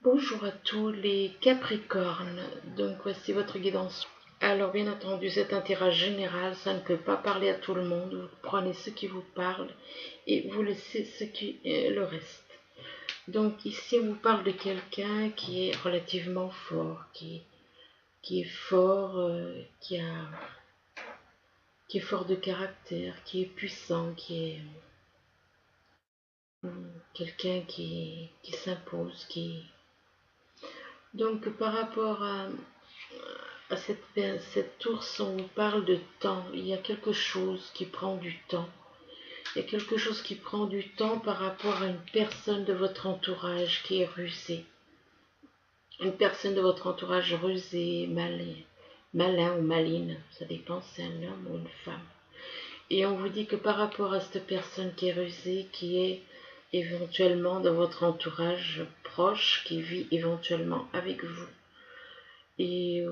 Bonjour à tous les Capricornes, donc voici votre guidance. Alors bien entendu, c'est un tirage général, ça ne peut pas parler à tout le monde, vous prenez ce qui vous parle et vous laissez ce qui est le reste. Donc ici on vous parle de quelqu'un qui est relativement fort, qui est fort, qui est fort de caractère, qui est puissant, qui est quelqu'un qui s'impose, qui... Donc par rapport à cette ours, on vous parle de temps. Il y a quelque chose qui prend du temps. Il y a quelque chose qui prend du temps par rapport à une personne de votre entourage qui est rusée. Une personne de votre entourage rusée, malin ou maline, ça dépend si c'est un homme ou une femme. Et on vous dit que par rapport à cette personne qui est rusée, qui est éventuellement dans votre entourage proche, qui vit éventuellement avec vous, et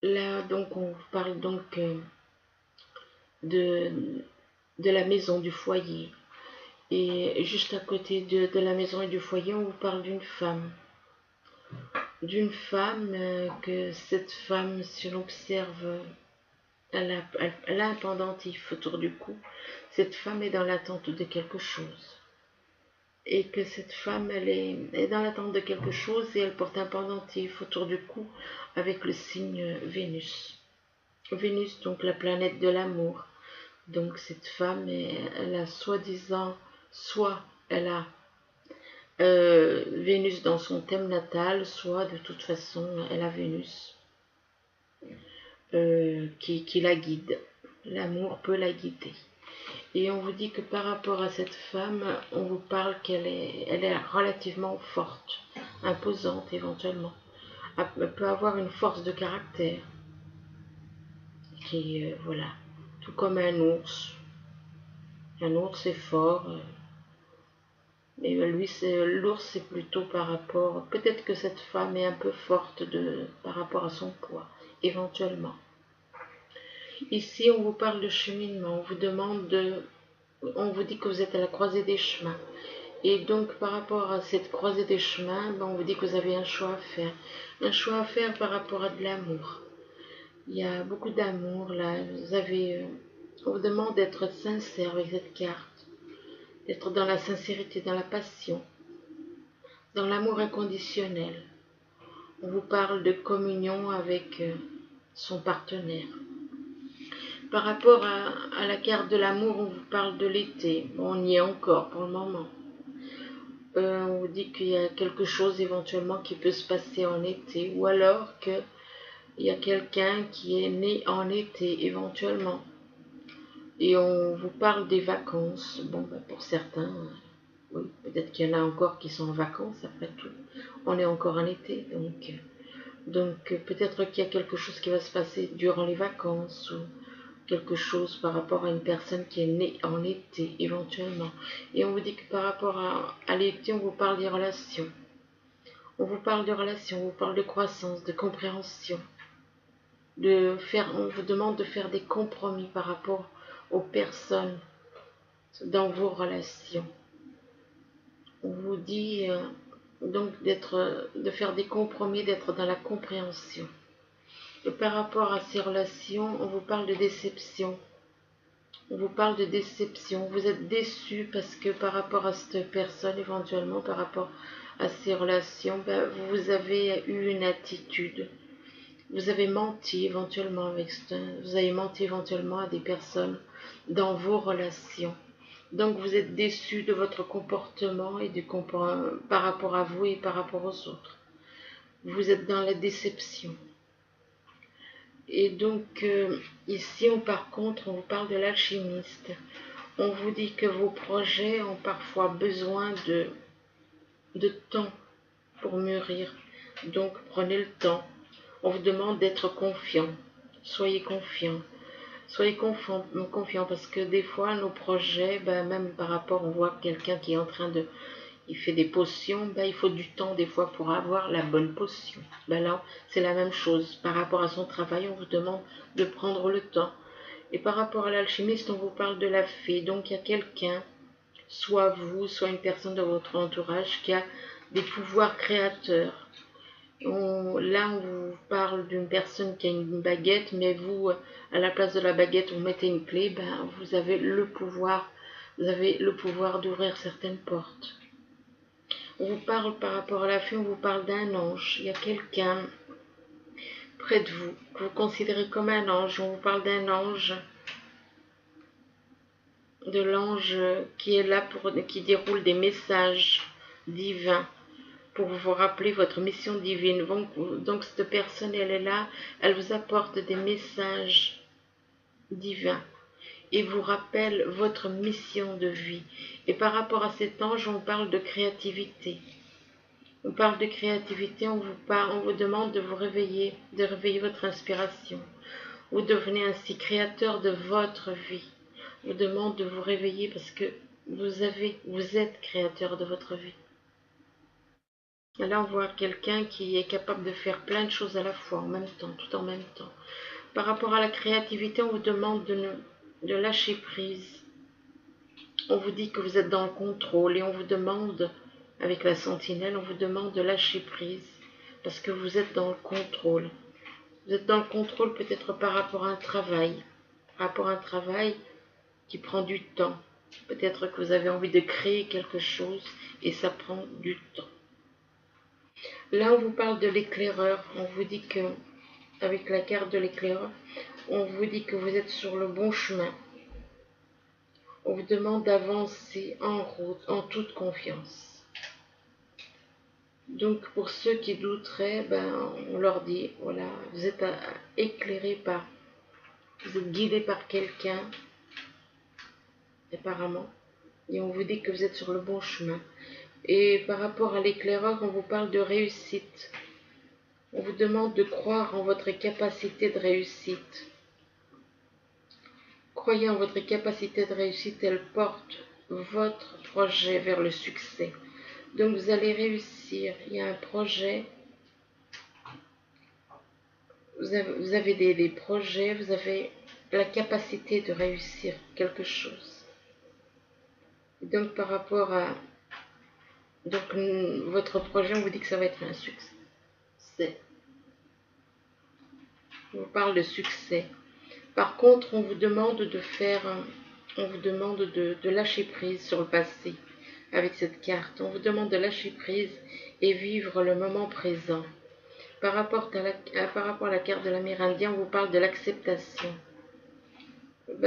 là, donc, on vous parle donc de, de la maison, du foyer. Et juste à côté de la maison et du foyer, on vous parle d'une femme. D'une femme que cette femme, si on observe, elle a un pendentif autour du cou. Cette femme est dans l'attente de quelque chose. Et que cette femme, est dans l'attente de quelque chose et elle porte un pendentif autour du cou avec le signe Vénus. Vénus, donc la planète de l'amour. Donc cette femme, elle a soi-disant, soit elle a Vénus dans son thème natal, soit de toute façon elle a Vénus qui la guide. L'amour peut la guider. Et on vous dit que par rapport à cette femme, on vous parle elle est relativement forte, imposante éventuellement. Elle peut avoir une force de caractère qui, voilà, tout comme un ours. Un ours est fort, mais lui, l'ours, c'est plutôt par rapport. Peut-être que cette femme est un peu forte par rapport à son poids, éventuellement. Ici, on vous parle de cheminement. On vous dit que vous êtes à la croisée des chemins. Et donc, par rapport à cette croisée des chemins, on vous dit que vous avez un choix à faire. Un choix à faire par rapport à de l'amour. Il y a beaucoup d'amour là. On vous demande d'être sincère avec cette carte, d'être dans la sincérité, dans la passion, dans l'amour inconditionnel. On vous parle de communion avec son partenaire. Par rapport à la carte de l'amour, on vous parle de l'été. Bon, on y est encore pour le moment. On vous dit qu'il y a quelque chose éventuellement qui peut se passer en été, ou alors qu'il y a quelqu'un qui est né en été éventuellement. Et on vous parle des vacances. Bon, pour certains, oui, peut-être qu'il y en a encore qui sont en vacances après tout. On est encore en été, donc peut-être qu'il y a quelque chose qui va se passer durant les vacances ou quelque chose par rapport à une personne qui est née en été éventuellement. Et on vous dit que par rapport à l'été, on vous parle des relations. On vous parle de relations, on vous parle de croissance, de compréhension. On vous demande de faire des compromis par rapport aux personnes dans vos relations. On vous dit donc de faire des compromis, d'être dans la compréhension. Et par rapport à ces relations, on vous parle de déception. On vous parle de déception. Vous êtes déçu parce que par rapport à cette personne, éventuellement, par rapport à ces relations, vous avez eu une attitude. Vous avez menti éventuellement vous avez menti éventuellement à des personnes dans vos relations. Donc vous êtes déçu de votre comportement et par rapport à vous et par rapport aux autres. Vous êtes dans la déception. Et donc ici, par contre, on vous parle de l'alchimiste. On vous dit que vos projets ont parfois besoin de temps pour mûrir. Donc prenez le temps. On vous demande d'être confiant. Soyez confiant. Soyez confiant parce que des fois, nos projets, même par rapport, on voit quelqu'un qui est en train de... Il fait des potions, il faut du temps des fois pour avoir la bonne potion. Là, c'est la même chose. Par rapport à son travail, on vous demande de prendre le temps. Et par rapport à l'alchimiste, on vous parle de la fée. Donc, il y a quelqu'un soit vous, soit une personne de votre entourage qui a des pouvoirs créateurs. Là, on vous parle d'une personne qui a une baguette, mais vous, à la place de la baguette, vous mettez une clé, ben, vous avez le pouvoir d'ouvrir certaines portes. On vous parle par rapport à la fée, on vous parle d'un ange. Il y a quelqu'un près de vous que vous considérez comme un ange. On vous parle d'un ange, de l'ange qui est là qui déroule des messages divins pour vous rappeler votre mission divine. Donc cette personne, elle est là, elle vous apporte des messages divins et vous rappelle votre mission de vie. Et par rapport à cet ange, on parle de créativité. On parle de créativité, on vous demande de vous réveiller, de réveiller votre inspiration. Vous devenez ainsi créateur de votre vie. On vous demande de vous réveiller parce que vous êtes créateur de votre vie. Et là, on voit quelqu'un qui est capable de faire plein de choses à la fois, en même temps, tout en même temps. Par rapport à la créativité, on vous demande de lâcher prise. On vous dit que vous êtes dans le contrôle et on vous demande, avec la sentinelle, on vous demande de lâcher prise parce que vous êtes dans le contrôle. Vous êtes dans le contrôle peut-être par rapport à un travail, qui prend du temps. Peut-être que vous avez envie de créer quelque chose et ça prend du temps. Là, on vous parle de l'éclaireur. On vous dit que, avec la carte de l'éclaireur, on vous dit que vous êtes sur le bon chemin. On vous demande d'avancer en route, en toute confiance. Donc, pour ceux qui douteraient, on leur dit, voilà, vous êtes éclairé vous êtes guidé par quelqu'un, apparemment, et on vous dit que vous êtes sur le bon chemin. Et par rapport à l'éclaireur, on vous parle de réussite. On vous demande de croire en votre capacité de réussite. Croyez en votre capacité de réussite, elle porte votre projet vers le succès. Donc vous allez réussir. Il y a un projet. Vous avez des projets, vous avez la capacité de réussir quelque chose. Et donc par rapport à votre projet, on vous dit que ça va être un succès. On vous parle de succès. Par contre, on vous demande de lâcher prise sur le passé avec cette carte. On vous demande de lâcher prise et vivre le moment présent. Par rapport à la carte de l'Amérindien, on vous parle de l'acceptation.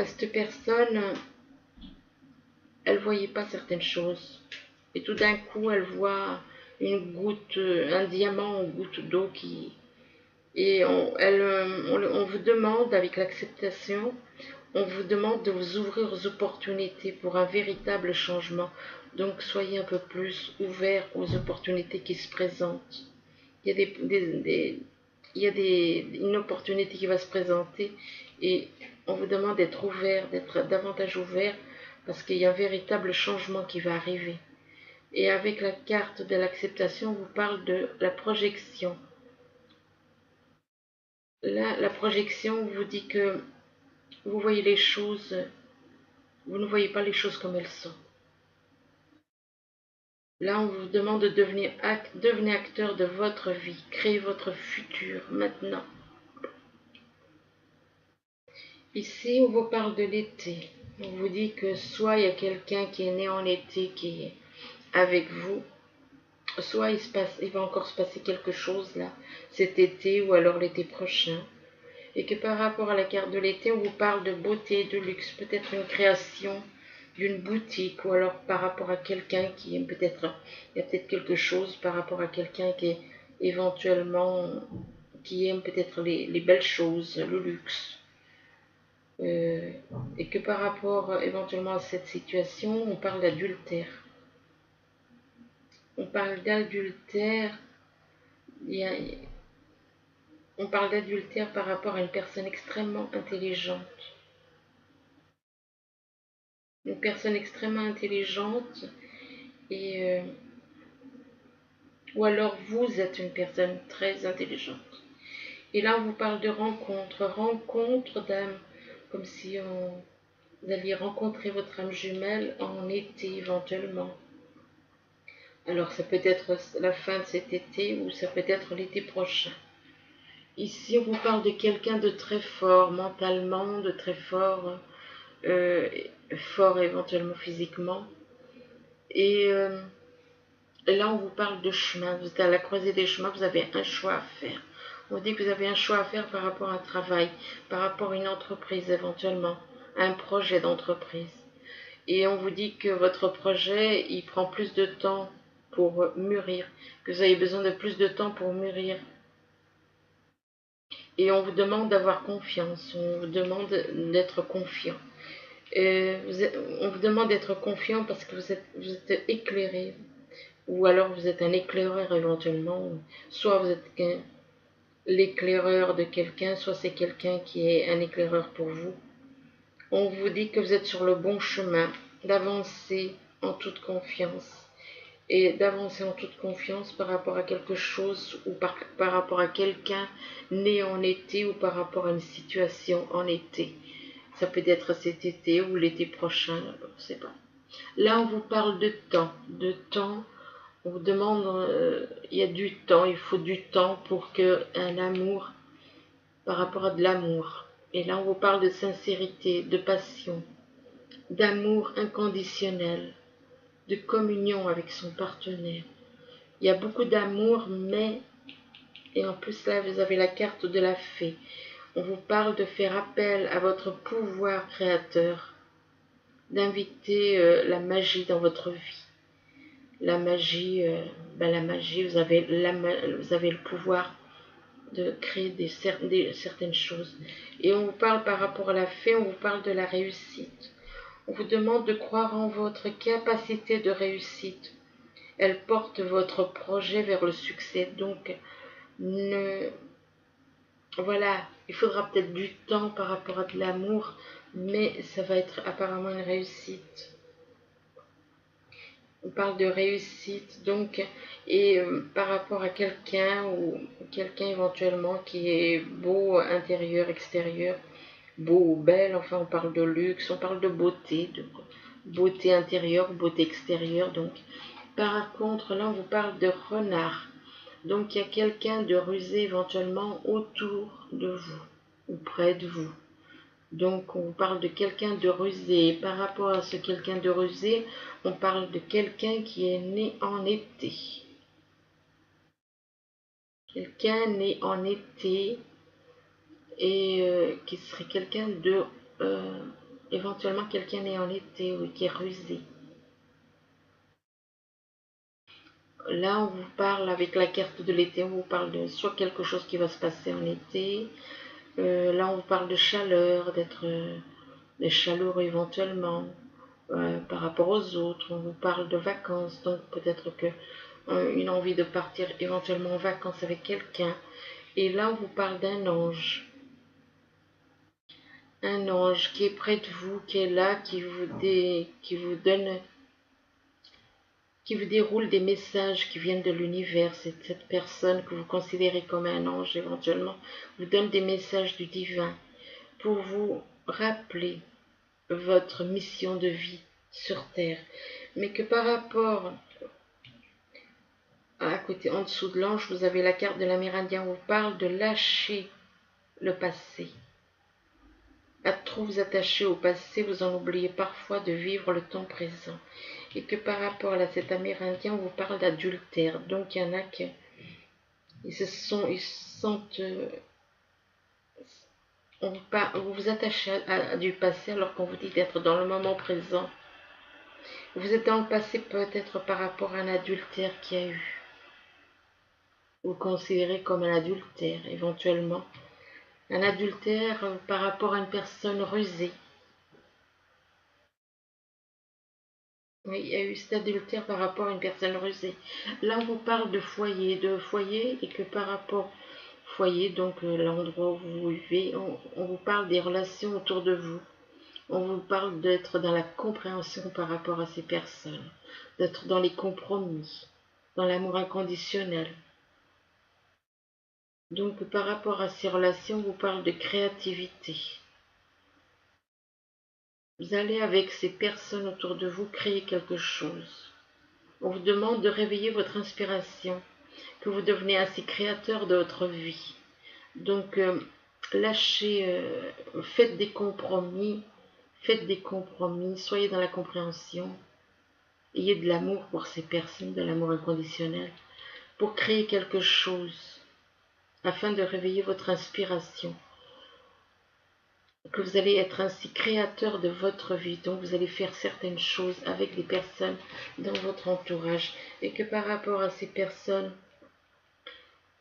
Cette personne, elle ne voyait pas certaines choses. Et tout d'un coup, elle voit un diamant en goutte d'eau Et on vous demande, avec l'acceptation, on vous demande de vous ouvrir aux opportunités pour un véritable changement. Donc, soyez un peu plus ouverts aux opportunités qui se présentent. Il y a une opportunité qui va se présenter et on vous demande d'être ouvert, d'être davantage ouvert parce qu'il y a un véritable changement qui va arriver. Et avec la carte de l'acceptation, on vous parle de la projection. Là, la projection vous dit que vous voyez les choses, vous ne voyez pas les choses comme elles sont. Là, on vous demande de devenir acteur de votre vie, créez votre futur maintenant. Ici, on vous parle de l'été. On vous dit que soit il y a quelqu'un qui est né en été qui est avec vous, soit il va encore se passer quelque chose là, cet été ou alors l'été prochain. Et que par rapport à la carte de l'été, on vous parle de beauté, de luxe, peut-être une création d'une boutique, ou alors par rapport à quelqu'un qui aime il y a peut-être quelque chose par rapport à quelqu'un qui est éventuellement, qui aime peut-être les belles choses, le luxe. Et que par rapport éventuellement à cette situation, on parle d'adultère. On parle d'adultère, on parle d'adultère par rapport à une personne extrêmement intelligente. Une personne extrêmement intelligente ou alors vous êtes une personne très intelligente. Et là, on vous parle de rencontre d'âme, comme si Vous alliez rencontrer votre âme jumelle en été éventuellement. Alors ça peut être la fin de cet été ou ça peut être l'été prochain. Ici, on vous parle de quelqu'un de très fort mentalement, de très fort, fort éventuellement physiquement. Et là, on vous parle de chemin. Vous êtes à la croisée des chemins, vous avez un choix à faire. On dit que vous avez un choix à faire par rapport à un travail, par rapport à une entreprise éventuellement, à un projet d'entreprise. Et on vous dit que votre projet, il prend plus de temps pour mûrir, que vous avez besoin de plus de temps pour mûrir. Et on vous demande d'avoir confiance, on vous demande d'être confiant. On vous demande d'être confiant parce que vous êtes éclairé, ou alors vous êtes un éclaireur éventuellement, soit vous êtes l'éclaireur de quelqu'un, soit c'est quelqu'un qui est un éclaireur pour vous. On vous dit que vous êtes sur le bon chemin, d'avancer en toute confiance. Et d'avancer en toute confiance par rapport à quelque chose ou par rapport à quelqu'un né en été ou par rapport à une situation en été. Ça peut être cet été ou l'été prochain, je ne sais pas. Là, on vous parle de temps. De temps, on vous demande, il y a du temps, il faut du temps pour qu'un amour, par rapport à de l'amour. Et là, on vous parle de sincérité, de passion, d'amour inconditionnel, de communion avec son partenaire. Il y a beaucoup d'amour, mais, et en plus là, vous avez la carte de la fée. On vous parle de faire appel à votre pouvoir créateur, d'inviter la magie dans votre vie. La magie, vous avez le pouvoir de créer certaines choses. Et on vous parle par rapport à la fée, on vous parle de la réussite. On vous demande de croire en votre capacité de réussite. Elle porte votre projet vers le succès. Donc, voilà, il faudra peut-être du temps par rapport à de l'amour, mais ça va être apparemment une réussite. On parle de réussite, donc, et par rapport à quelqu'un ou quelqu'un éventuellement qui est beau intérieur, extérieur, beau ou belle, enfin on parle de luxe, on parle de beauté intérieure, beauté extérieure, donc. Par contre, là on vous parle de renard. Donc il y a quelqu'un de rusé éventuellement autour de vous ou près de vous. Donc on parle de quelqu'un de rusé. Et par rapport à ce quelqu'un de rusé, on parle de quelqu'un qui est né en été. Quelqu'un né en été et qui serait quelqu'un de... éventuellement quelqu'un né en été, oui, qui est rusé. Là, on vous parle avec la carte de l'été, on vous parle de soit quelque chose qui va se passer en été. Là, on vous parle de chaleur, d'être chaleureux éventuellement par rapport aux autres. On vous parle de vacances, donc peut-être que une envie de partir éventuellement en vacances avec quelqu'un. Et là, on vous parle d'un ange. Un ange qui est près de vous, qui est là, qui vous donne, qui vous déroule des messages qui viennent de l'univers. C'est cette personne que vous considérez comme un ange éventuellement vous donne des messages du divin pour vous rappeler votre mission de vie sur Terre. Mais que par rapport à côté, en dessous de l'ange, vous avez la carte de l'Amérindien. On vous parle de lâcher le passé. À trop vous attacher au passé, vous en oubliez parfois de vivre le temps présent. Et que par rapport à cet Amérindien, on vous parle d'adultère. Donc il y en a qui ils se sentent, vous vous attachez à du passé alors qu'on vous dit d'être dans le moment présent. Vous êtes dans le passé peut-être par rapport à un adultère qu'il y a eu. Vous considérez comme un adultère éventuellement. Un adultère par rapport à une personne rusée. Oui, il y a eu cet adultère par rapport à une personne rusée. Là, on vous parle de foyer, et que par rapport au foyer, donc l'endroit où vous vivez, on vous parle des relations autour de vous. On vous parle d'être dans la compréhension par rapport à ces personnes, d'être dans les compromis, dans l'amour inconditionnel. Donc par rapport à ces relations, on vous parle de créativité. Vous allez avec ces personnes autour de vous créer quelque chose. On vous demande de réveiller votre inspiration, que vous devenez ainsi créateur de votre vie. Donc, lâchez, faites des compromis, soyez dans la compréhension, ayez de l'amour pour ces personnes, de l'amour inconditionnel, pour créer quelque chose, afin de réveiller votre inspiration, que vous allez être ainsi créateur de votre vie, donc vous allez faire certaines choses avec des personnes dans votre entourage, et que par rapport à ces personnes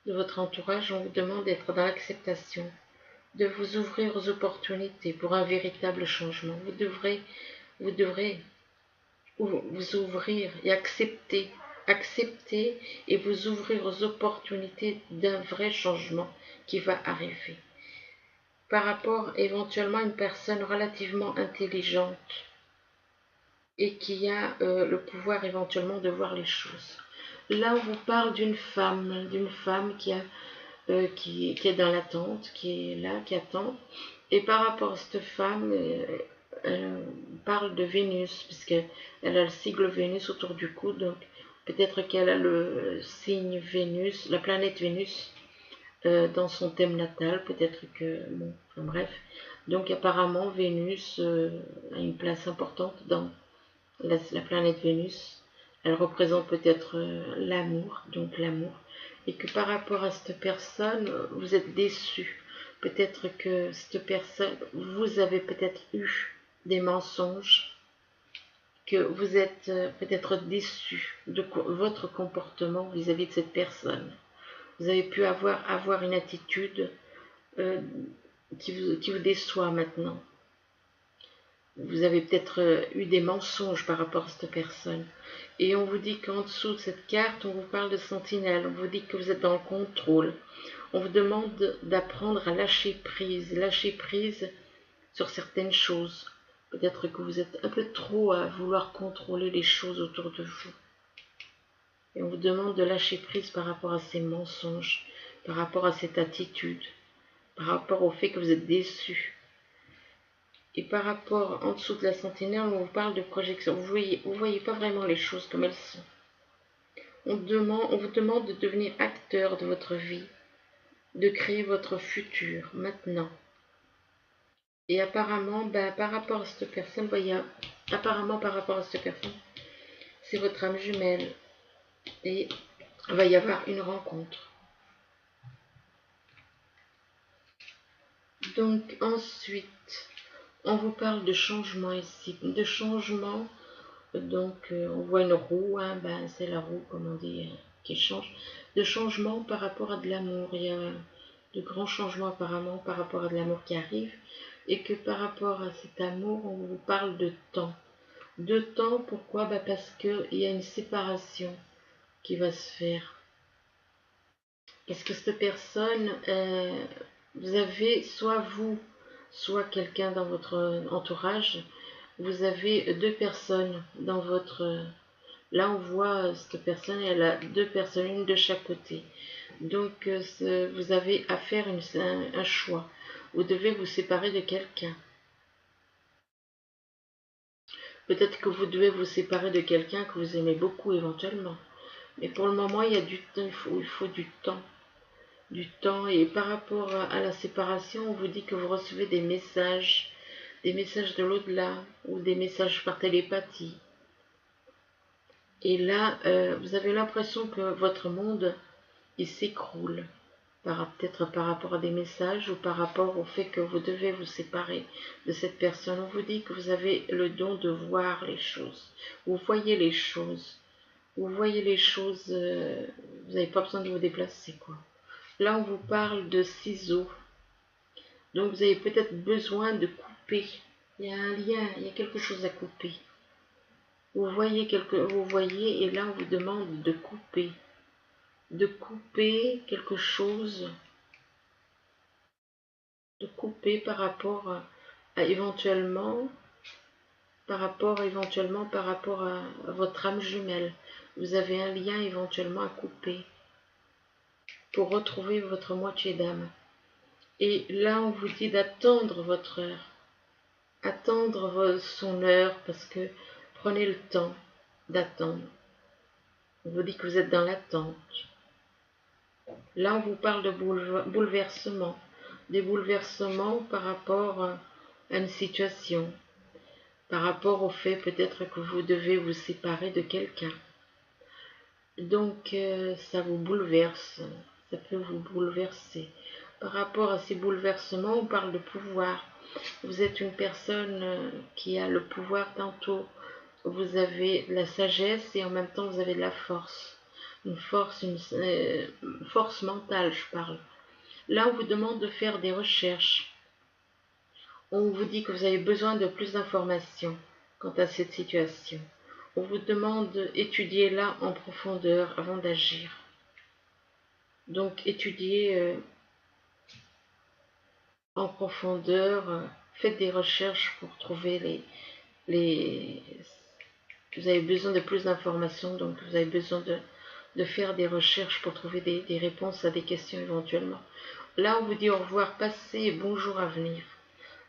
de votre entourage, on vous demande d'être dans l'acceptation, de vous ouvrir aux opportunités pour un véritable changement. Vous devrez vous ouvrir et accepter et vous ouvrir aux opportunités d'un vrai changement qui va arriver. Par rapport éventuellement à une personne relativement intelligente et qui a le pouvoir éventuellement de voir les choses. Là, on vous parle d'une femme qui est dans l'attente, qui est là, qui attend. Et par rapport à cette femme, elle parle de Vénus, puisqu'elle a le sigle Vénus autour du cou, donc peut-être qu'elle a le signe Vénus, la planète Vénus, dans son thème natal, peut-être que, bon, enfin bref. Donc apparemment, Vénus a une place importante dans la planète Vénus. Elle représente peut-être l'amour, donc l'amour. Et que par rapport à cette personne, vous êtes déçu. Peut-être que cette personne, vous avez peut-être eu des mensonges, que vous êtes peut-être déçu de votre comportement vis-à-vis de cette personne. Vous avez pu avoir une attitude qui vous déçoit maintenant. Vous avez peut-être eu des mensonges par rapport à cette personne. Et on vous dit qu'en dessous de cette carte, on vous parle de sentinelle. On vous dit que vous êtes dans le contrôle. On vous demande d'apprendre à lâcher prise sur certaines choses. Peut-être que vous êtes un peu trop à vouloir contrôler les choses autour de vous. Et on vous demande de lâcher prise par rapport à ces mensonges, par rapport à cette attitude, par rapport au fait que vous êtes déçu. Et par rapport en dessous de la sentinelle, on vous parle de projection. Vous voyez pas vraiment les choses comme elles sont. On vous demande de devenir acteur de votre vie, de créer votre futur maintenant. Et apparemment, par rapport à cette personne, c'est votre âme jumelle. Et il va y avoir une rencontre. Donc ensuite, on vous parle de changement ici, de changement. Donc on voit une roue, hein, c'est la roue, comme on dit, qui change. De changement par rapport à de l'amour. Il y a de grands changements apparemment par rapport à de l'amour qui arrive. Et que par rapport à cet amour, on vous parle de temps. De temps, pourquoi? Parce qu'il y a une séparation qui va se faire. Parce que cette personne, vous avez soit vous, soit quelqu'un dans votre entourage, vous avez deux personnes dans votre... Là, on voit cette personne, elle a deux personnes, une de chaque côté. Donc, vous avez à faire un choix. Vous devez vous séparer de quelqu'un. Peut-être que vous devez vous séparer de quelqu'un que vous aimez beaucoup éventuellement. Mais pour le moment, il y a du temps, il faut du temps. Du temps. Et par rapport à la séparation, on vous dit que vous recevez des messages de l'au-delà ou des messages par télépathie. Et là, vous avez l'impression que votre monde, il s'écroule. Peut-être par rapport à des messages ou par rapport au fait que vous devez vous séparer de cette personne. On vous dit que vous avez le don de voir les choses. Vous voyez les choses. Vous voyez les choses, vous n'avez pas besoin de vous déplacer, quoi. Là, on vous parle de ciseaux. Donc, vous avez peut-être besoin de couper. Il y a un lien, il y a quelque chose à couper. Vous voyez, et là, on vous demande de couper. De couper quelque chose. De couper par rapport à éventuellement, par rapport à votre âme jumelle. Vous avez un lien éventuellement à couper pour retrouver votre moitié d'âme. Et là, on vous dit d'attendre votre heure. attendre son heure, parce que prenez le temps d'attendre. On vous dit que vous êtes dans l'attente. Là, on vous parle de bouleversement, des bouleversements par rapport à une situation, par rapport au fait peut-être que vous devez vous séparer de quelqu'un. Donc, ça vous bouleverse, ça peut vous bouleverser. Par rapport à ces bouleversements, on parle de pouvoir. Vous êtes une personne qui a le pouvoir tantôt. Vous avez de la sagesse et en même temps vous avez de la force. Une force mentale, je parle. Là, on vous demande de faire des recherches. On vous dit que vous avez besoin de plus d'informations quant à cette situation. On vous demande d'étudier là en profondeur avant d'agir. Donc, étudiez en profondeur, faites des recherches pour trouver vous avez besoin de plus d'informations, donc vous avez besoin de faire des recherches pour trouver des réponses à des questions éventuellement. Là, on vous dit au revoir passé et bonjour à venir.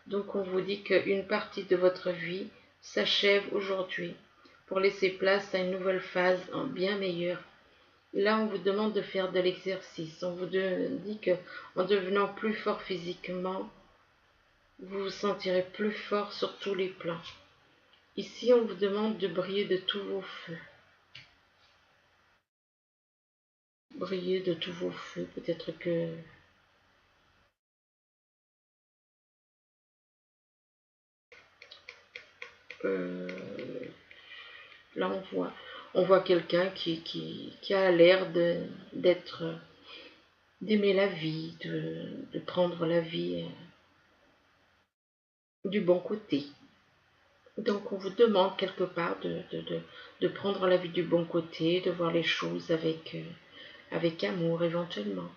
Donc, on vous dit qu'une partie de votre vie s'achève aujourd'hui pour laisser place à une nouvelle phase bien meilleure. Là, on vous demande de faire de l'exercice. On vous dit qu'en devenant plus fort physiquement, vous vous sentirez plus fort sur tous les plans. Ici, on vous demande de briller de tous vos feux. Briller de tous vos feux. Peut-être que là, on voit quelqu'un qui a l'air d'aimer la vie, de prendre la vie du bon côté. Donc, on vous demande quelque part de prendre la vie du bon côté, de voir les choses avec amour éventuellement.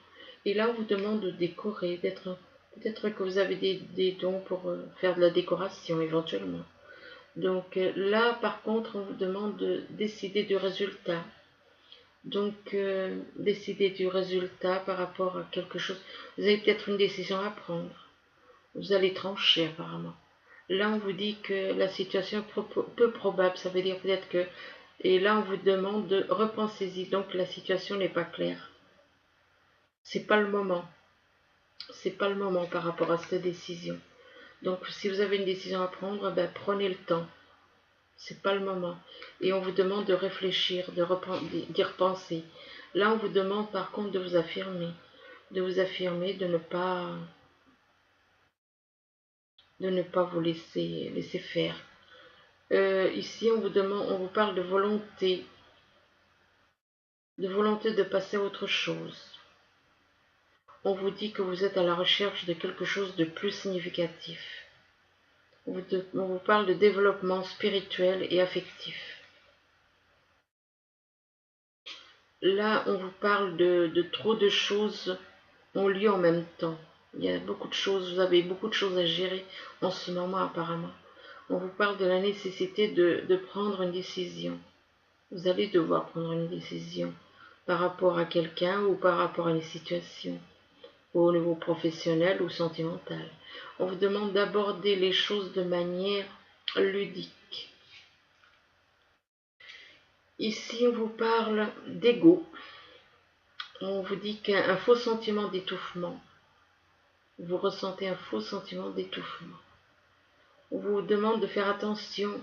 Et là, on vous demande de décorer, peut-être que vous avez des dons pour faire de la décoration éventuellement. Donc là, par contre, on vous demande de décider du résultat. Donc, décider du résultat par rapport à quelque chose. Vous avez peut-être une décision à prendre. Vous allez trancher apparemment. Là, on vous dit que la situation est peu probable. Ça veut dire peut-être que... Et là, on vous demande de repenser-y. Donc, la situation n'est pas claire. C'est pas le moment. C'est pas le moment par rapport à cette décision. Donc, si vous avez une décision à prendre, ben, prenez le temps. C'est pas le moment. Et on vous demande de réfléchir, d'y repenser. Là, on vous demande par contre de vous affirmer. De vous affirmer, de ne pas vous laisser faire. Ici, on vous parle de volonté de passer à autre chose. On vous dit que vous êtes à la recherche de quelque chose de plus significatif. On vous parle de développement spirituel et affectif. Là, on vous parle de trop de choses ont lieu en même temps. Il y a beaucoup de choses, vous avez beaucoup de choses à gérer en ce moment apparemment. On vous parle de la nécessité de prendre une décision. Vous allez devoir prendre une décision par rapport à quelqu'un ou par rapport à une situation, au niveau professionnel ou sentimental. On vous demande d'aborder les choses de manière ludique. Ici, on vous parle d'ego. On vous dit qu'un faux sentiment d'étouffement. Vous ressentez un faux sentiment d'étouffement. On vous demande de faire attention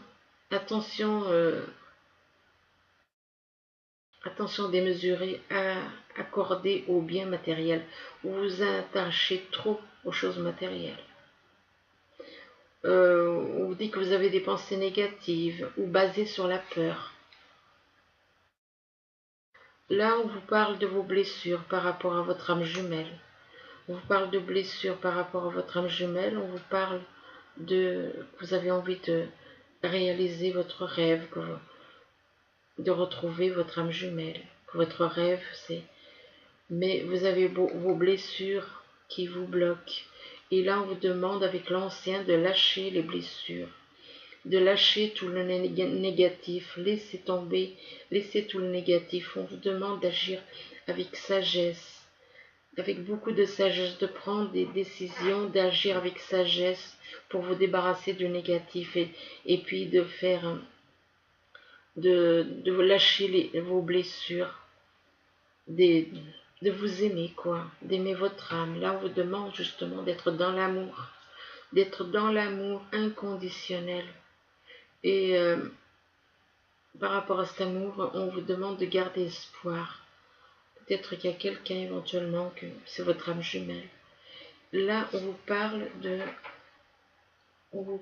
démesurée à accorder aux biens matériels. Vous vous attachez trop aux choses matérielles. On vous dit que vous avez des pensées négatives ou basées sur la peur. Là, on vous parle de vos blessures par rapport à votre âme jumelle. On vous parle de blessures par rapport à votre âme jumelle. On vous parle que vous avez envie de réaliser votre rêve, de retrouver votre âme jumelle. Que votre rêve, c'est... Mais vous avez vos blessures qui vous bloquent. Et là, on vous demande avec l'ancien de lâcher les blessures, de lâcher tout le négatif, laissez tomber, laissez tout le négatif. On vous demande d'agir avec sagesse, avec beaucoup de sagesse, de prendre des décisions, d'agir avec sagesse pour vous débarrasser du négatif et puis de faire, de lâcher vos blessures, des, de vous aimer, quoi, d'aimer votre âme. Là, on vous demande justement d'être dans l'amour inconditionnel. Et par rapport à cet amour, on vous demande de garder espoir. Peut-être qu'il y a quelqu'un éventuellement, que c'est votre âme jumelle. Là, on vous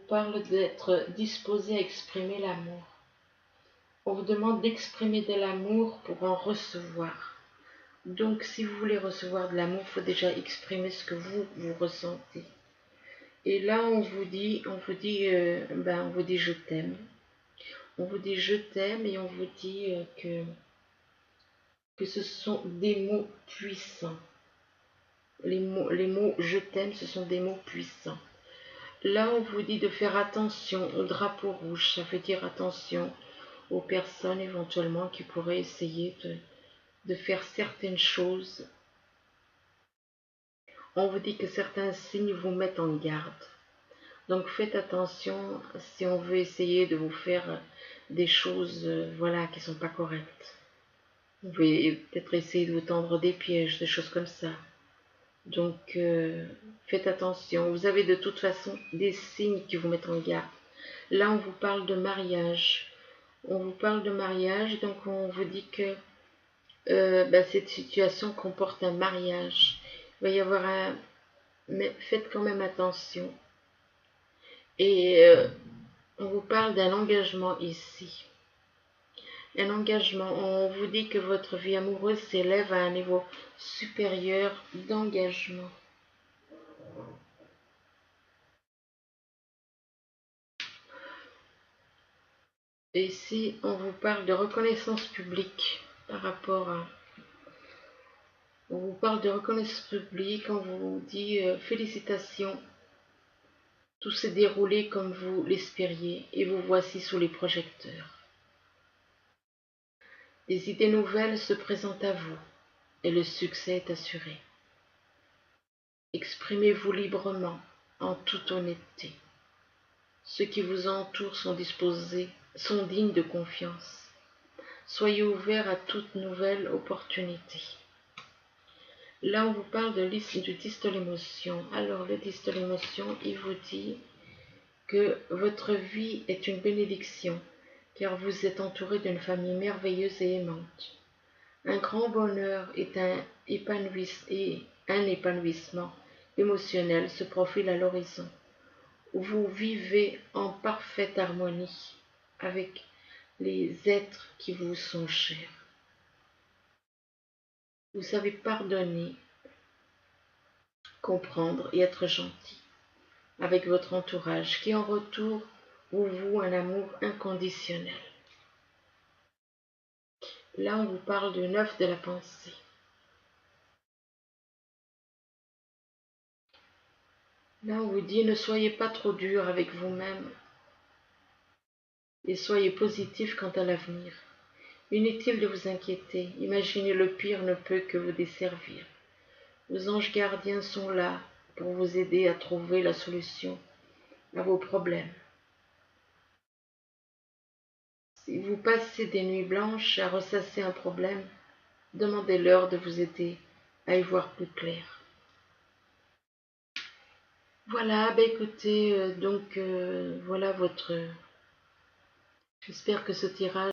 parle d'être disposé à exprimer l'amour. On vous demande d'exprimer de l'amour pour en recevoir. Donc, si vous voulez recevoir de l'amour, il faut déjà exprimer ce que vous ressentez. Et là, on vous dit je t'aime. On vous dit je t'aime et on vous dit que ce sont des mots puissants. Les mots je t'aime, ce sont des mots puissants. Là, on vous dit de faire attention au drapeau rouge. Ça veut dire attention aux personnes éventuellement qui pourraient essayer de faire certaines choses. On vous dit que certains signes vous mettent en garde. Donc faites attention si on veut essayer de vous faire des choses qui ne sont pas correctes. Vous pouvez peut-être essayer de vous tendre des pièges, des choses comme ça. Donc faites attention. Vous avez de toute façon des signes qui vous mettent en garde. Là, on vous parle de mariage. On vous parle de mariage, donc on vous dit que cette situation comporte un mariage. Il va y avoir un... Mais faites quand même attention. Et on vous parle d'un engagement ici. Un engagement. On vous dit que votre vie amoureuse s'élève à un niveau supérieur d'engagement. Et ici, on vous parle de reconnaissance publique par rapport à... On vous parle de reconnaissance publique, on vous dit félicitations. Tout s'est déroulé comme vous l'espériez et vous voici sous les projecteurs. Des idées nouvelles se présentent à vous et le succès est assuré. Exprimez-vous librement, en toute honnêteté. Ceux qui vous entourent sont dignes de confiance. Soyez ouverts à toute nouvelle opportunité. Là, on vous parle du 10 de l'émotion. Alors, le 10 de l'émotion, il vous dit que votre vie est une bénédiction, car vous êtes entouré d'une famille merveilleuse et aimante. Un grand bonheur et un épanouissement émotionnel se profile à l'horizon. Vous vivez en parfaite harmonie avec les êtres qui vous sont chers. Vous savez pardonner, comprendre et être gentil avec votre entourage qui en retour vous voue un amour inconditionnel. Là, on vous parle du 9 de la pensée. Là, on vous dit ne soyez pas trop dur avec vous-même et soyez positif quant à l'avenir. Inutile de vous inquiéter, imaginez le pire ne peut que vous desservir. Vos anges gardiens sont là pour vous aider à trouver la solution à vos problèmes. Si vous passez des nuits blanches à ressasser un problème, demandez-leur de vous aider à y voir plus clair. Voilà, écoutez, voilà votre... J'espère que ce tirage